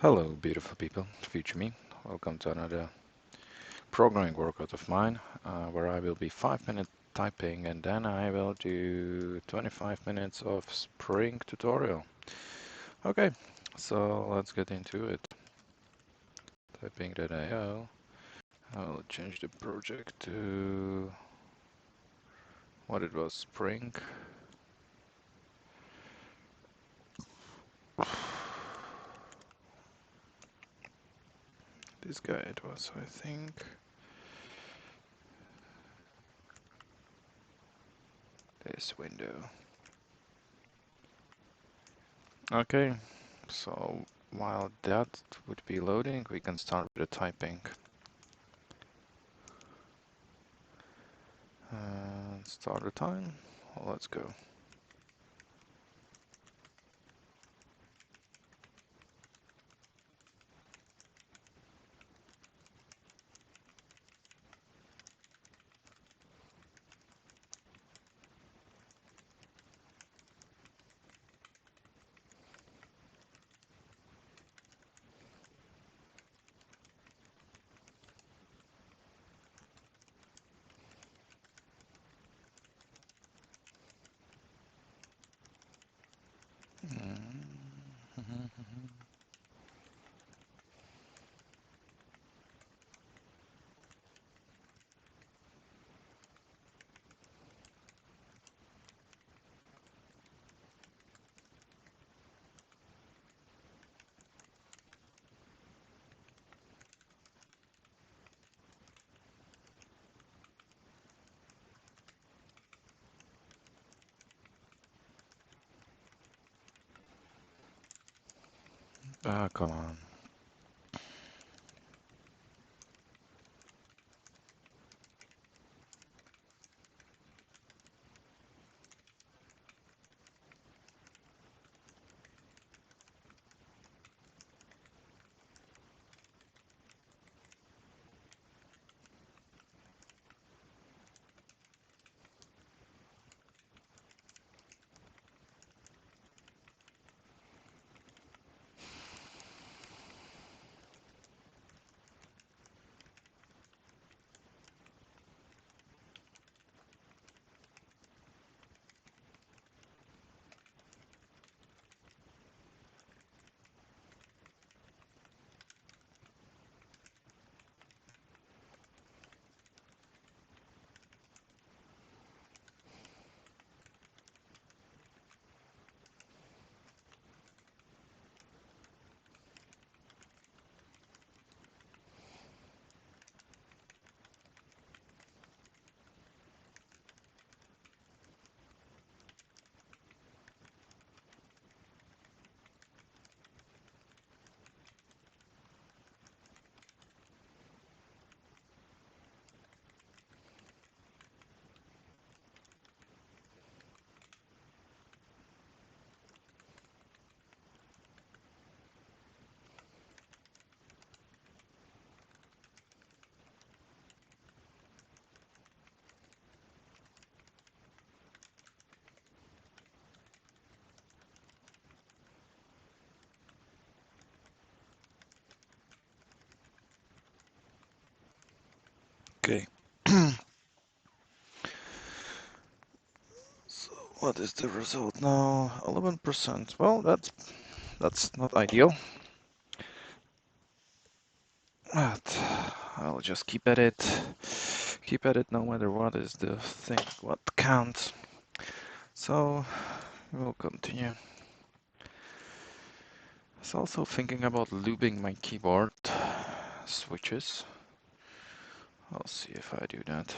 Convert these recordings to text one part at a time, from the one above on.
Hello, beautiful people, future me. Welcome to another programming workout of mine, where I will be 5 minute typing and then I will do 25 minutes of Spring tutorial. Okay, so let's get into it. Typing.io. I'll change the project to what it was, Spring. This guy it was, I think. This window. Okay, so while that would be loading, we can start with the typing. And start the time. Let's go. Ah, come on. Okay. So what is the result now? 11%. Well, that's not ideal. But I'll just keep at it. Keep at it no matter what is the thing, what counts. So we'll continue. I was also thinking about looping my keyboard switches. I'll see if I do that.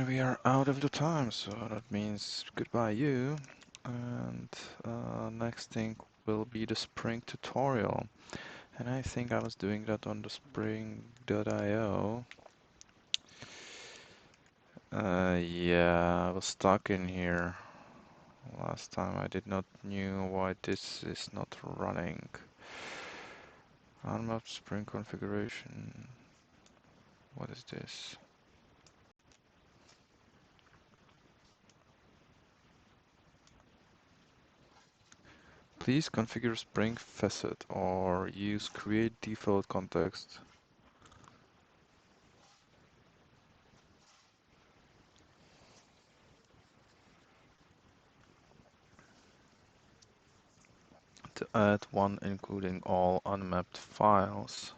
we are out of the time, so that means goodbye you. And next thing will be the Spring tutorial. And I think I was doing that on the spring.io. Yeah, I was stuck in here last time. I did not knew why this is not running. Unmapped Spring configuration. What is this? Please configure Spring Facet or use create default context. To add one including all unmapped files.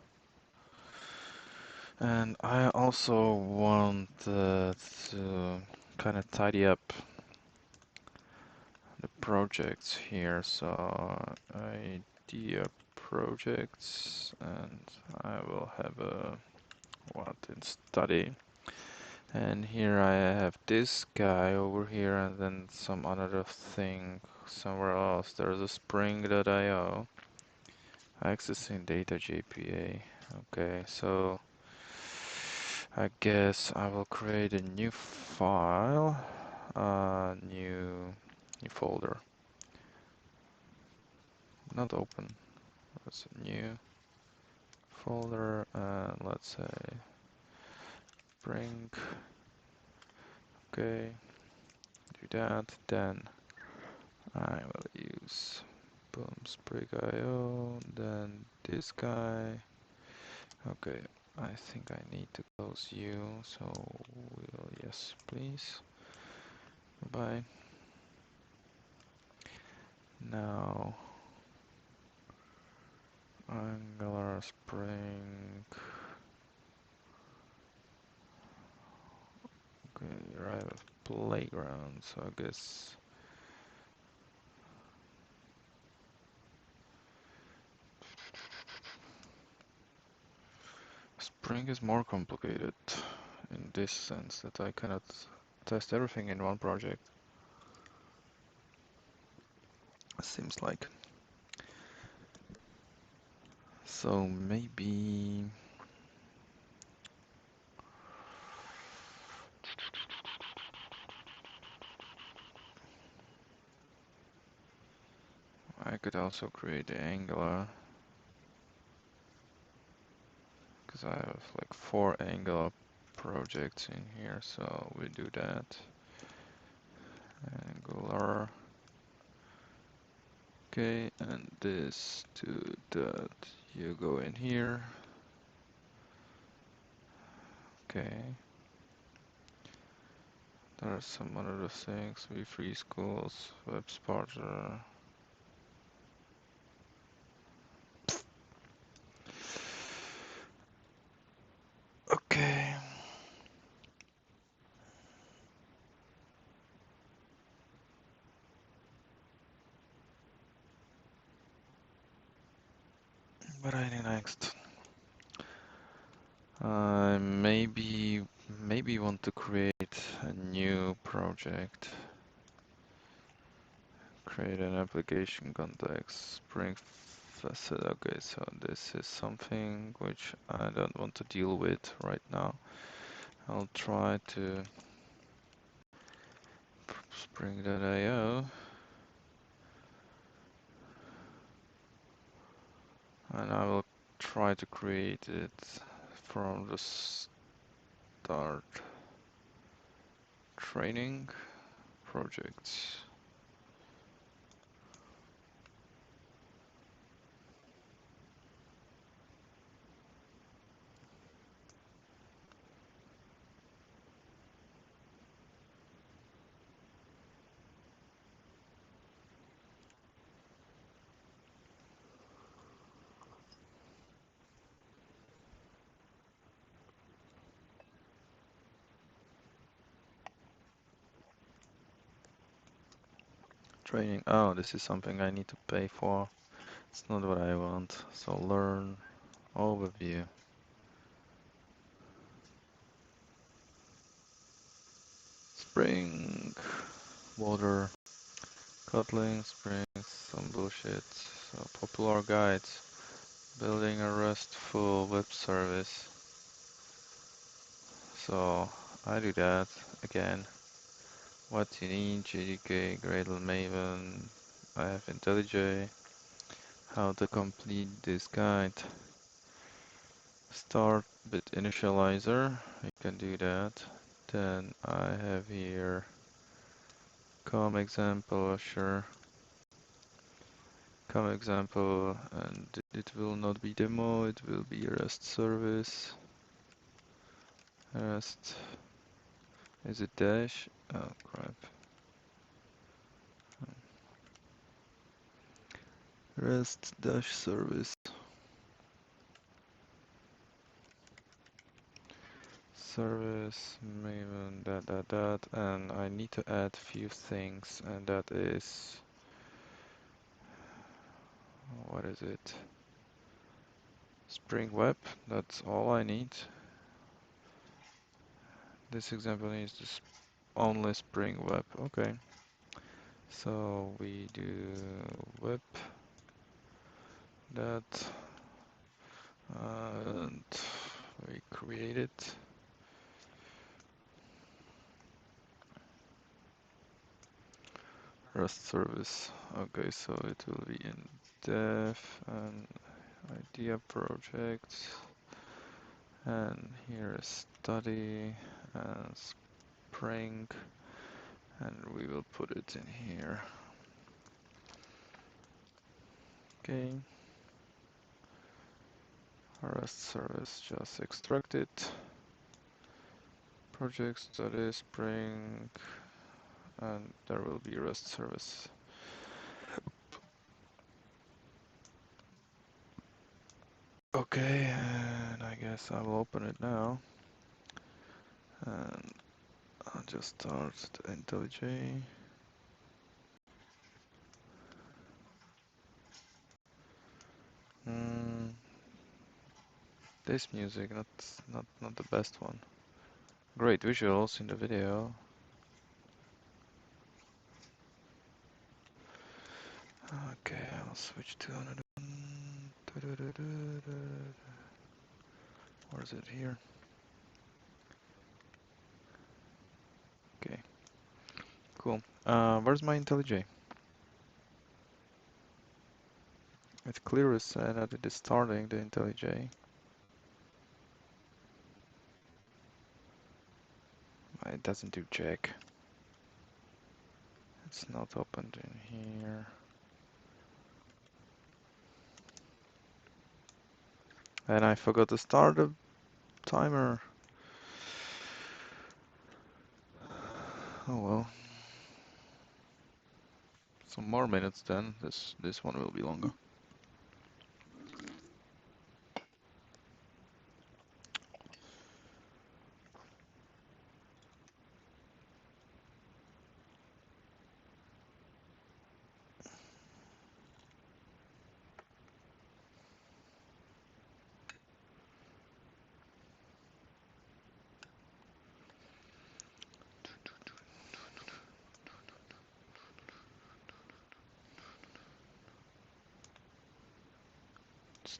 And I also want to kind of tidy up the projects here. So idea projects, and I will have a what in study. And here I have this guy over here, and then some other thing somewhere else. There's a spring.io. Accessing data JPA. Okay, so I guess I will create a new file, new folder. Not open. That's a new folder, and let's say Spring. Okay, do that. Then I will use boom sprig.io. Then this guy. Okay, I think I need to close you, so we'll, yes, please. Bye. Now, Angular Spring. Okay, here I have a playground, so I guess Spring is more complicated in this sense that I cannot test everything in one project. Seems like. So maybe I could also create the Angular, because I have like 4 Angular projects in here, so we do that. Angular. Okay, and this to that, you go in here. Okay. There are some other things, we free schools, web sparser. Okay. What I do next? Maybe want to create a new project. Create an application context, Spring Facet. Okay, so this is something which I don't want to deal with right now. I'll try to Spring.io, and I will try to create it from the start. Training projects. Training. Oh, this is something I need to pay for. It's not what I want. So learn overview. Spring, water, Kotlin, Spring, some bullshit. So popular guides, building a RESTful web service. So I do that again. What you need, JDK, Gradle, Maven. I have IntelliJ. How to complete this guide. Start with initializer. You can do that. Then I have here com example, sure. Com example, and it will not be demo, it will be REST service. REST. Is it dash? Oh crap. REST dash service. Service maven that, and I need to add few things, and that is, what is it? Spring Web, that's all I need. This example needs this only Spring Web, okay. So we do web that, and we create it. REST service. Okay, so it will be in dev and idea project, and here is study and Spring, and we will put it in here. Okay. REST service, just extract it. Project study Spring, and there will be REST service. Okay, and I guess I will open it now. And I'll just start the IntelliJ. This music, not the best one. Great visuals in the video. Okay, I'll switch to another one. Or is it here? Okay, cool. Where's my IntelliJ? It clearly said that it is starting the IntelliJ. It doesn't do check. It's not opened in here. And I forgot to start the timer. Oh well. Some more minutes then. This one will be longer.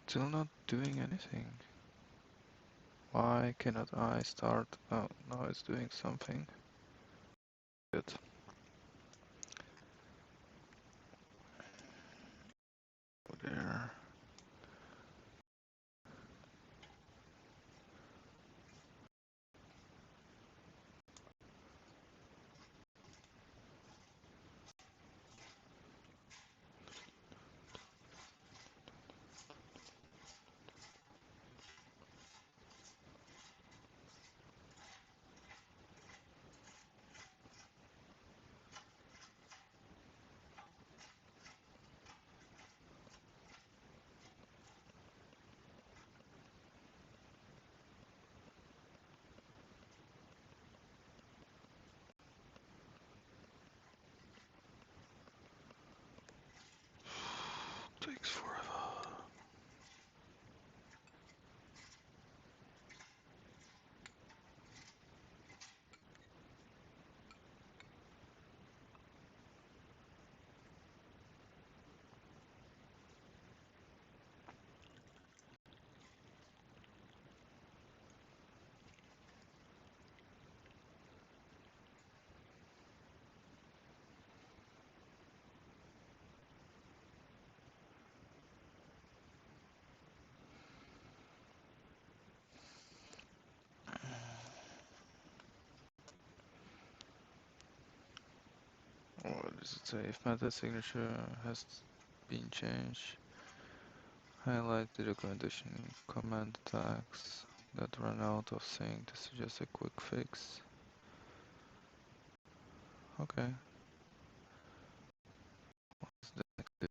Still not doing anything. Why cannot I start? Oh, now it's doing something. Good. There. Takes forever. what does it say? If meta signature has been changed, highlight the documentation command tags that run out of sync to suggest a quick fix. Okay. What's the next bit?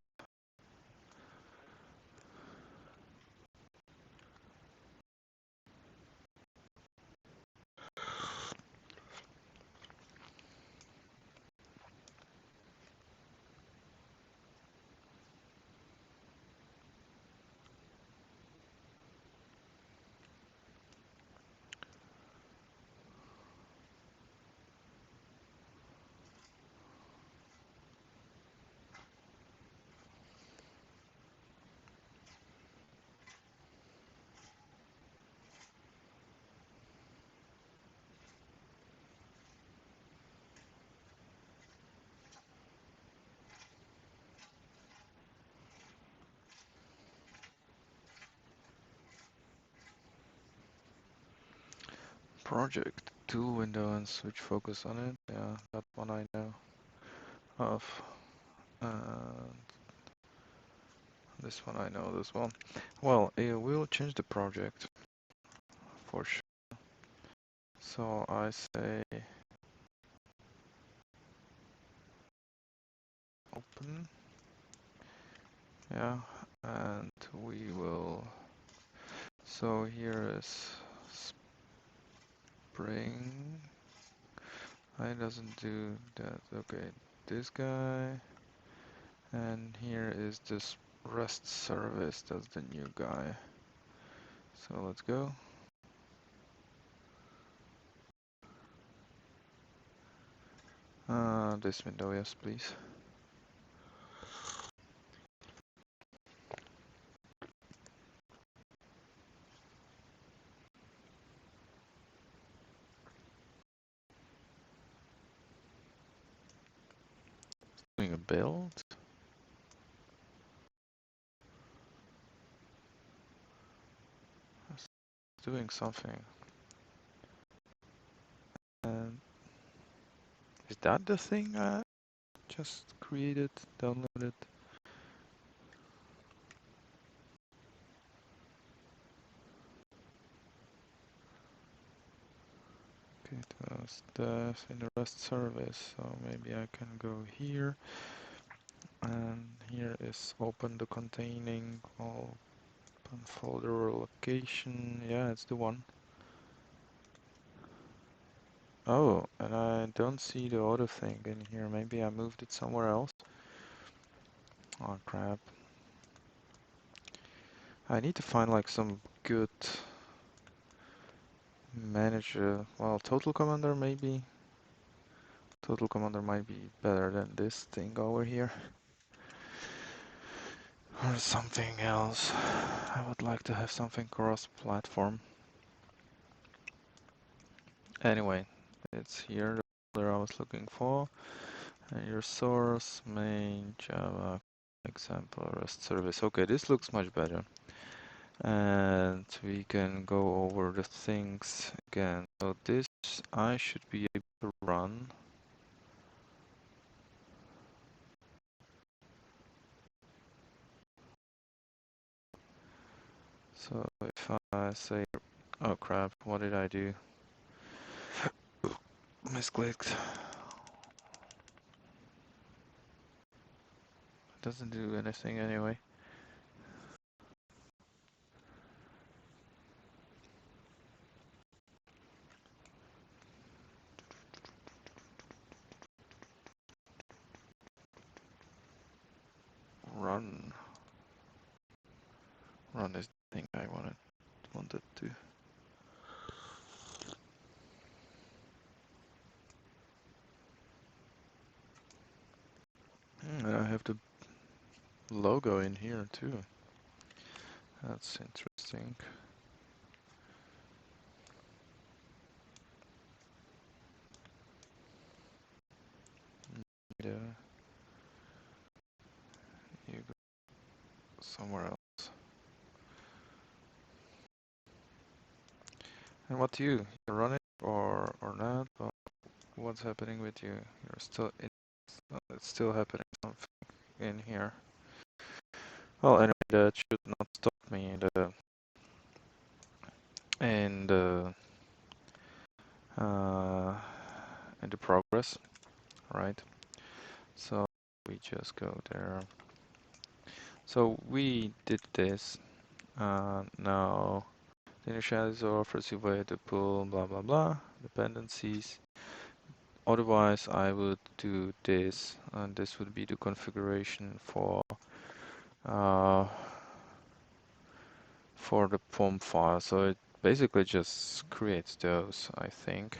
Project tool window and switch focus on it. Yeah, that one I know of. And this one I know as well. Well, we'll change the project for sure. So I say open. Yeah, and we will. So here is spring. I doesn't do that. Okay, this guy. And here is this REST service. That's the new guy. So let's go. This window, yes, please. Doing a build. It's doing something. And is that the thing I just created, downloaded? Okay, it was the in the REST service, so maybe I can go here. And here is open the containing open folder location. Yeah, it's the one. Oh, and I don't see the other thing in here. Maybe I moved it somewhere else. Oh crap. I need to find like some good manager. Well, Total Commander maybe. Total Commander might be better than this thing over here. Or something else. I would like to have something cross-platform. Anyway, it's here, the folder I was looking for. And your source, main, Java, example, REST service. Okay, this looks much better. And we can go over the things again. So this I should be able to run. So if I say, oh crap, what did I do? Misclicked. Doesn't do anything anyway. Run. Run is the thing I wanted to. And I have the logo in here too. That's interesting. Yeah. You go somewhere else. And what do you? You run it or not? Or what's happening with you? You're still in. It's still happening something in here. Well, anyway, that should not stop me in the uh, in the progress, right? So we just go there. So we did this. Now the initializer offers you way to pull blah blah blah dependencies. Otherwise, I would do this, and this would be the configuration uh, for the POM file. So it basically just creates those, I think.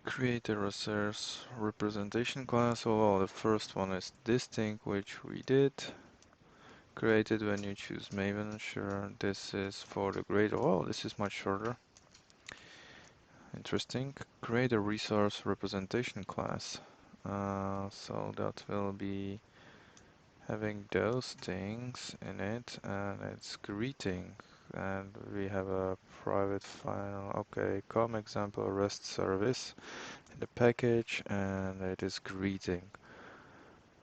Create a resource representation class. Well, the first one is this thing, which we did. Created when you choose Maven. Sure, this is for the grade. Oh, this is much shorter. Interesting. Create a resource representation class. So that will be having those things in it, and it's greeting. And we have a private file. Okay, com example REST service in the package, and it is greeting.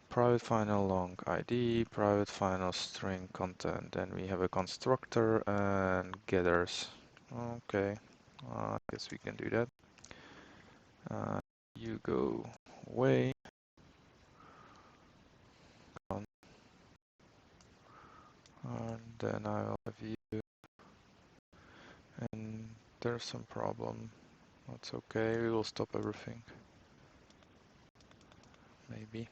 Private final long ID, private final string content. Then we have a constructor and getters. Okay, I guess we can do that. You go away. On, and then I'll have you. And there's some problem. That's okay. We will stop everything. Maybe.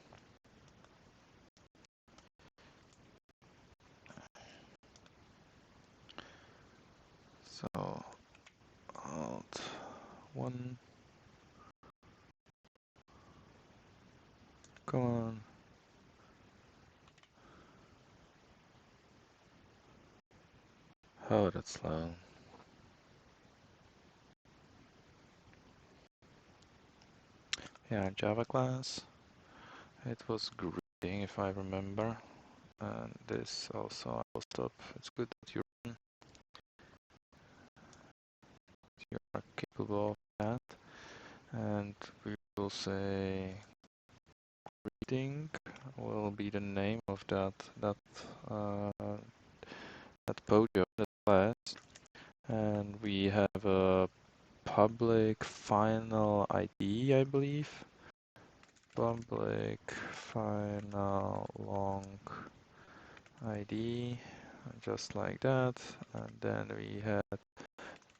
So Alt 1. Come on. Oh, that's slow. Yeah, Java class. It was greeting if I remember. And this also I will stop. It's good that you are capable of that. And we will say greeting will be the name of uh, that podium, that class. And we have a public final ID, I believe. Public final long ID, just like that. And then we had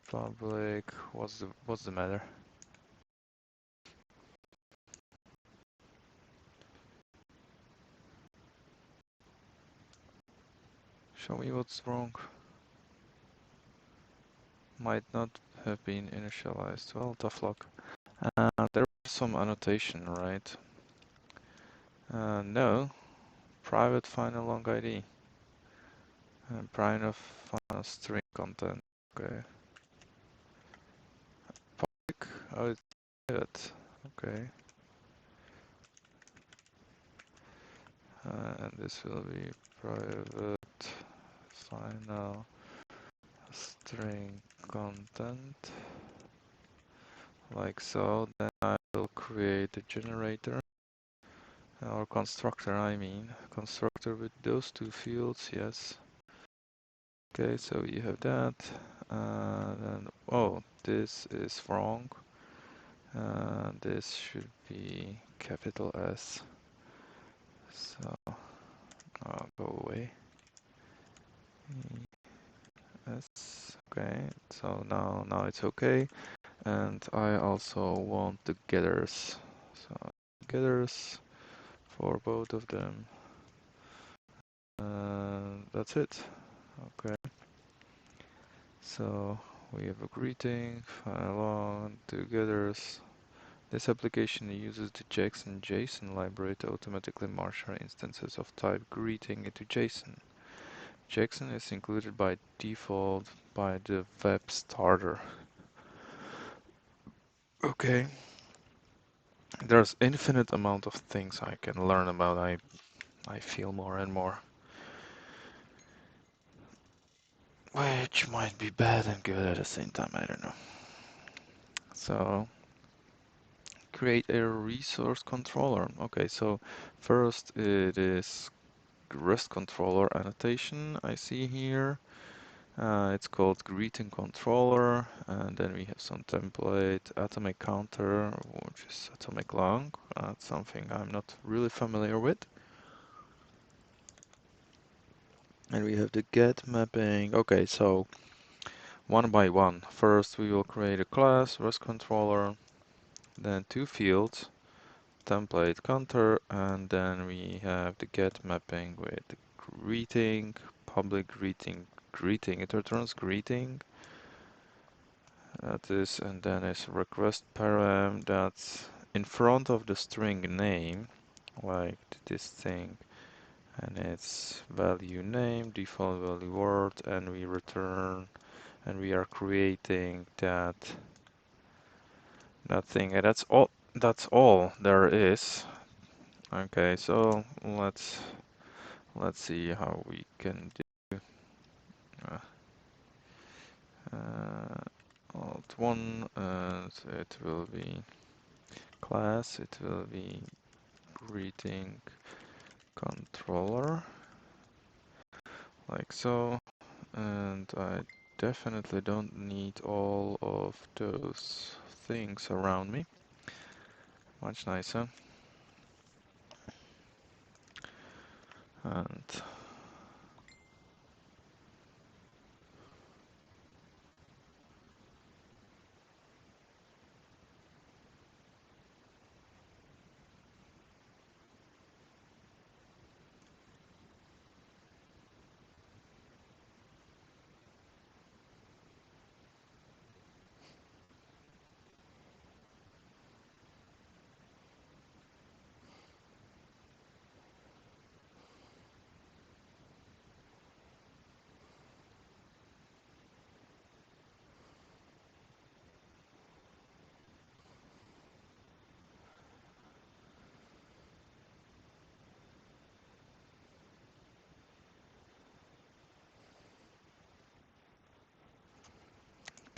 public. What's the matter? Show me what's wrong. Might not have been initialized. Well, tough luck. There was some annotation, right? No. Private final long ID. Private final string content. Okay. Public. Oh, it's private. Okay. And this will be private final string content. Like so. Then I will create a generator. Or constructor, I mean. Constructor with those two fields, yes. Okay, so you have that. Then, oh, this is wrong. This should be capital S. So, go away. S. Okay, so now it's okay. And I also want the getters. So getters for both of them. That's it. Okay. So we have a greeting, file on, two getters, This application uses the Jackson JSON library to automatically merge instances of type greeting into JSON. Jackson is included by default by the web starter. Okay. There's infinite amount of things I can learn about. I feel more and more. Which might be bad and good at the same time, I don't know. So, create a resource controller. Okay, so first it is REST controller annotation I see here. It's called greeting controller, and then we have some template atomic counter, which is atomic long. That's something I'm not really familiar with. And we have the get mapping. Okay, so one by one. First we will create a class, REST controller, then two fields, template counter, and then we have the get mapping with the greeting, public greeting. It returns greeting. That is, and then is request param that's in front of the string name, like this thing, and it's value name, default value word, and we return, and we are creating that thing, and that's all there is. Okay, so let's see how we can do alt 1, and it will be class, it will be greeting controller, like so, and I definitely don't need all of those things around me. Much nicer. And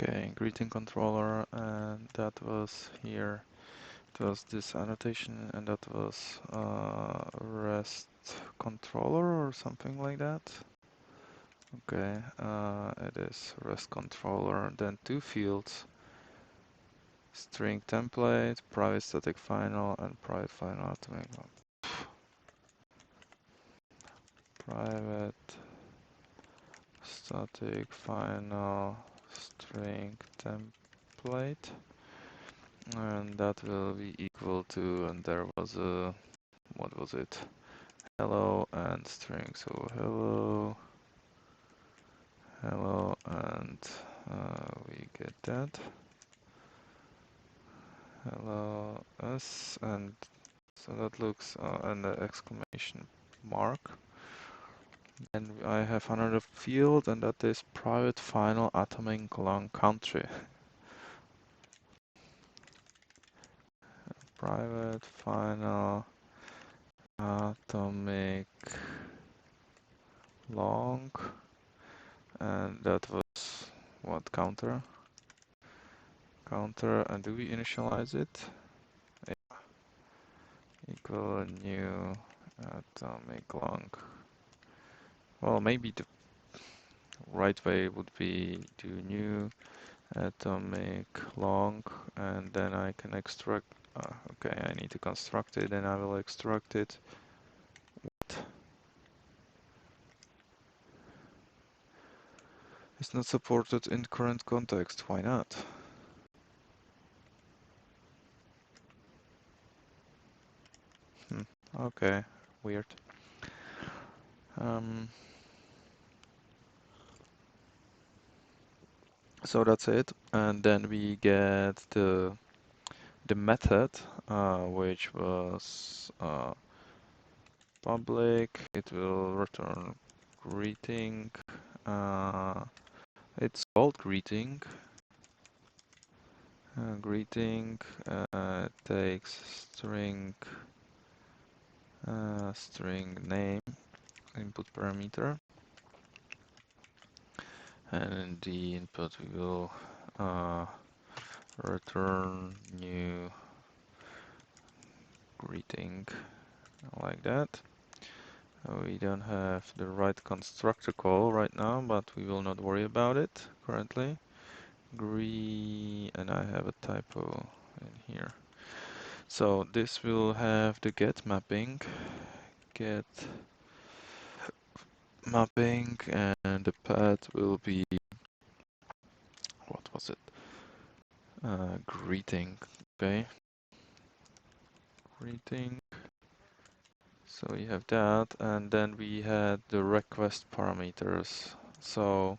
okay, greeting controller, and that was here. It was this annotation, and that was REST controller or something like that. Okay, it is REST controller, then two fields, string template, private static final, and private final atomic. Private static final string template, and that will be equal to, and there was a, what was it? Hello and string, so hello, and we get that. Hello us, and so that looks, and the exclamation mark. And I have another field, and that is private final atomic long country. Private final atomic long, and that was what, counter? Counter, and do we initialize it? Yeah. Equal new atomic long. Well, maybe the right way would be do new atomic long, and then I can extract. Okay, I need to construct it, and I will extract it. What? It's not supported in current context. Why not? Okay, weird. So that's it, and then we get the the method, which was public, it will return greeting. It's called greeting. Greeting takes string name input parameter, and in the input we will return new greeting like that. We don't have the right constructor call right now, but we will not worry about it currently. And I have a typo in here. So this will have the get mapping, and the path will be, what was it? Greeting, okay. Greeting. So we have that, and then we had the request parameters. So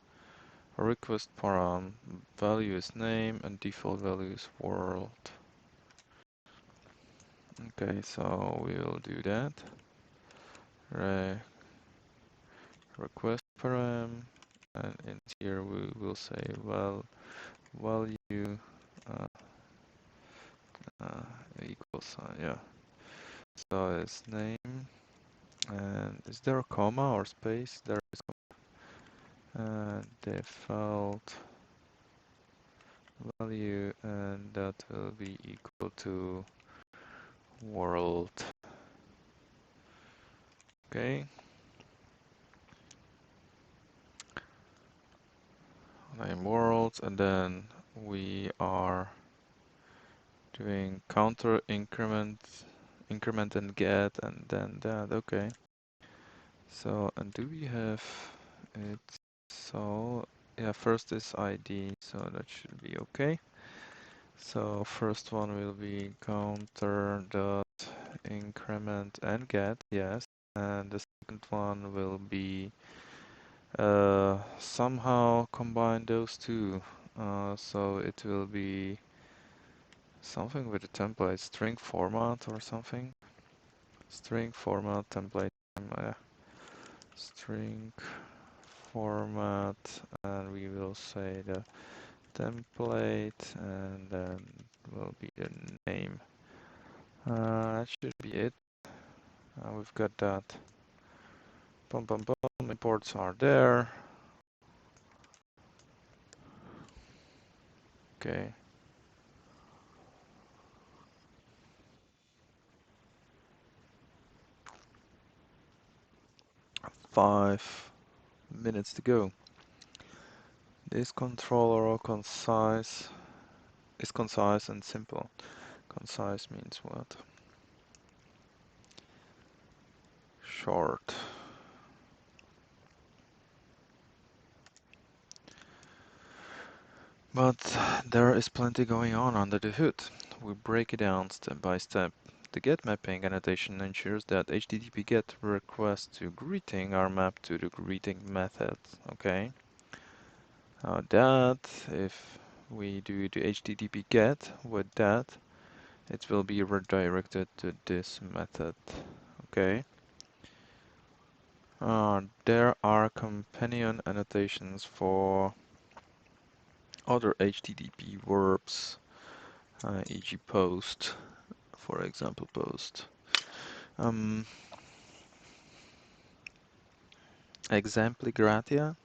request param value is name and default value is world. Okay, so we'll do that. Request param, and in here we will say value equals yeah. So it's name, and is there a comma or space? There is default value, and that will be equal to world. Okay. Name world, and then we are doing counter increment and get, and then that. Okay. So, and do we have it? So yeah, first is ID, so that should be okay. So first one will be counter dot increment and get, yes, and the second one will be somehow combine those two. So it will be something with a template, string format or something. String format template, string format, and we will say the template, and then will be the name. That should be it. We've got that. Boom, boom, boom. Imports are there. Okay. 5 minutes to go. This controller is concise and simple. Concise means what? Short. But there is plenty going on under the hood. We break it down step by step. The get mapping annotation ensures that HTTP GET requests to greeting are mapped to the greeting method. Okay. That if we do the HTTP GET with that, it will be redirected to this method. Okay. There are companion annotations for other HTTP verbs, e.g. post, for example, post. Exempli gratia.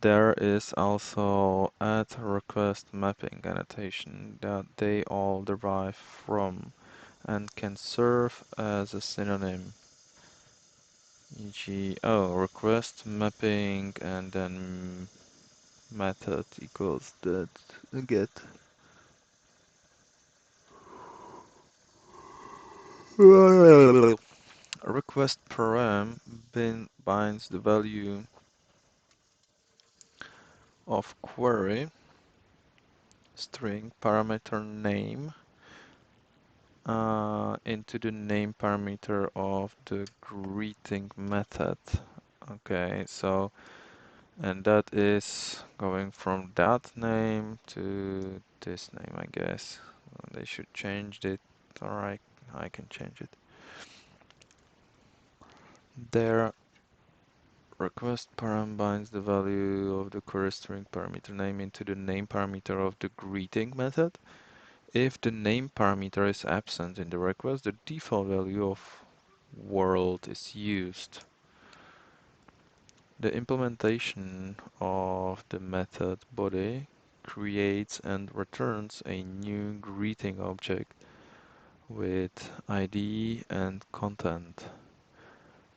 There is also add request mapping annotation that they all derive from and can serve as a synonym. E.g. request mapping and then method equals that get. Request param binds the value of query string parameter name into the name parameter of the greeting method. Okay, so, and that is going from that name to this name, I guess. They should change it, or I can change it. Their request param binds the value of the query string parameter name into the name parameter of the greeting method. If the name parameter is absent in the request, the default value of world is used. The implementation of the method body creates and returns a new greeting object with ID and content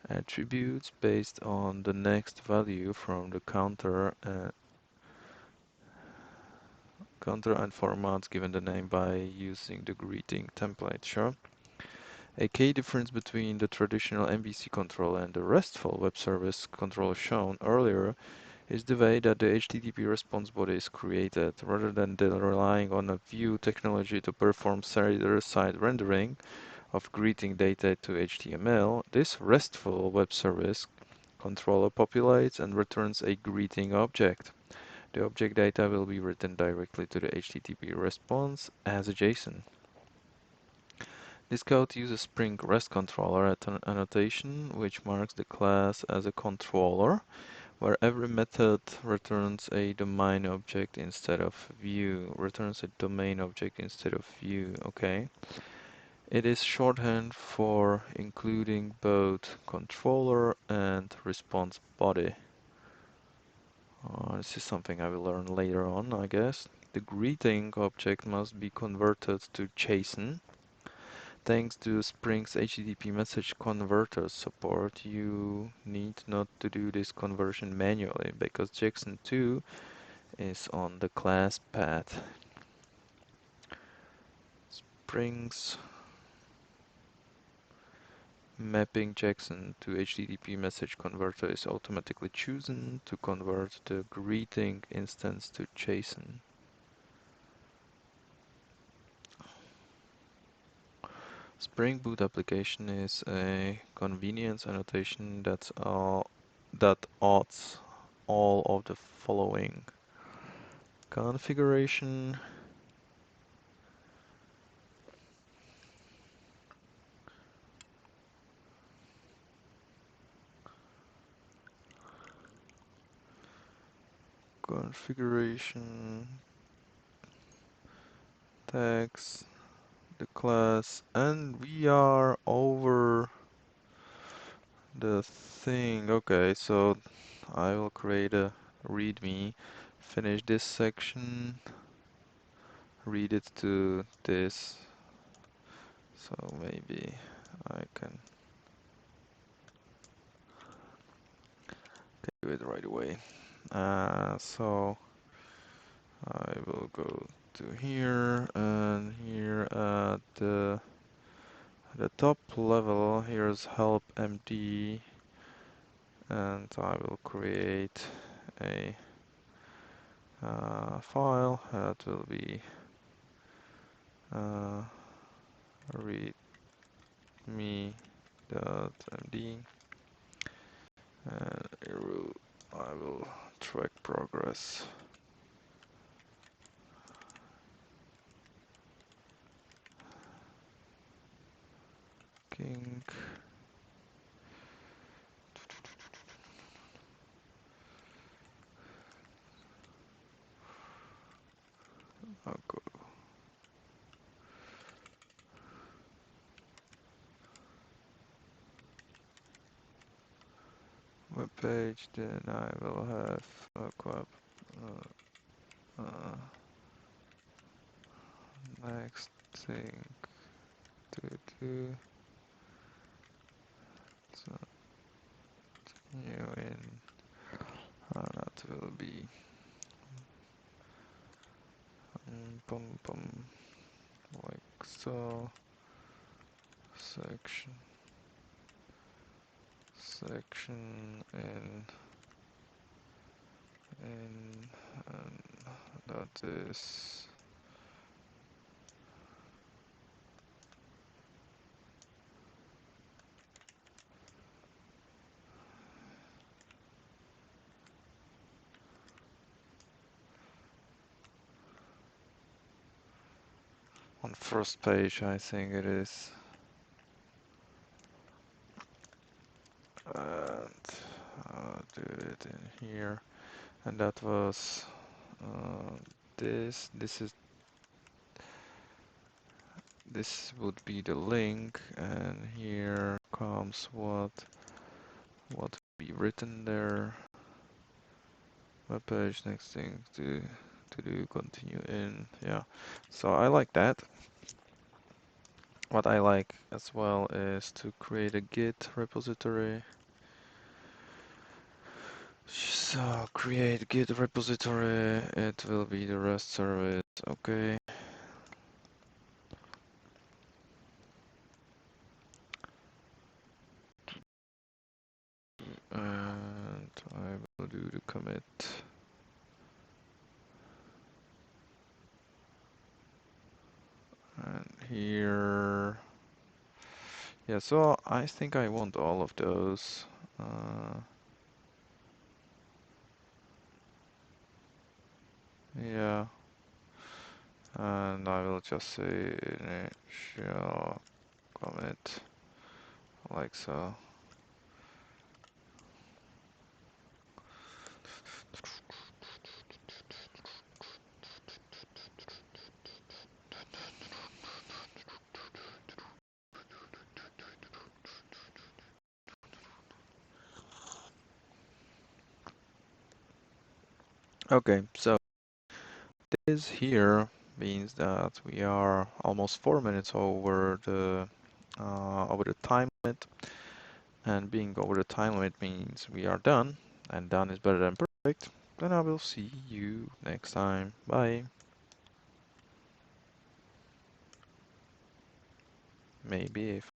attributes based on the next value from the counter and formats given the name by using the greeting template. Sure. A key difference between the traditional MVC controller and the RESTful web service controller shown earlier is the way that the HTTP response body is created. Rather than relying on a view technology to perform server-side rendering of greeting data to HTML, this RESTful web service controller populates and returns a greeting object. The object data will be written directly to the HTTP response as a JSON. This code uses Spring REST controller annotation, which marks the class as a controller, where every method returns a domain object instead of view. Returns a domain object instead of view. Okay. It is shorthand for including both controller and response body. This is something I will learn later on, I guess. The greeting object must be converted to JSON. Thanks to Spring's HTTP message converter support, you need not to do this conversion manually because JSON 2 is on the class path. Spring's mapping JSON to HTTP message converter is automatically chosen to convert the greeting instance to JSON. Spring Boot application is a convenience annotation that adds all of the following: configuration, tags, the class, and we are over the thing. Okay, so I will create a README, finish this section, read it to this, so maybe I can do it right away. So I will go to here, and here at the top level, here's help MD, and I will create a file that will be readme.md, and I will track progress. King. I'll go web page, then I will have next thing to do. So new in that will be like so. Section in and that is on first page, I think it is. And do it in here. And that was this. This would be the link, and here comes what will be written there. Web page, next thing to do, continue in. Yeah, so I like that. What I like as well is to create a Git repository. So create Git repository, it will be the REST service, okay. And I will do the commit. And here, yeah, so I think I want all of those. Yeah, and I will just say initial commit like so. Okay, so this here means that we are almost 4 minutes over the time limit, and being over the time limit means we are done, and done is better than perfect. Then I will see you next time. Bye. Maybe if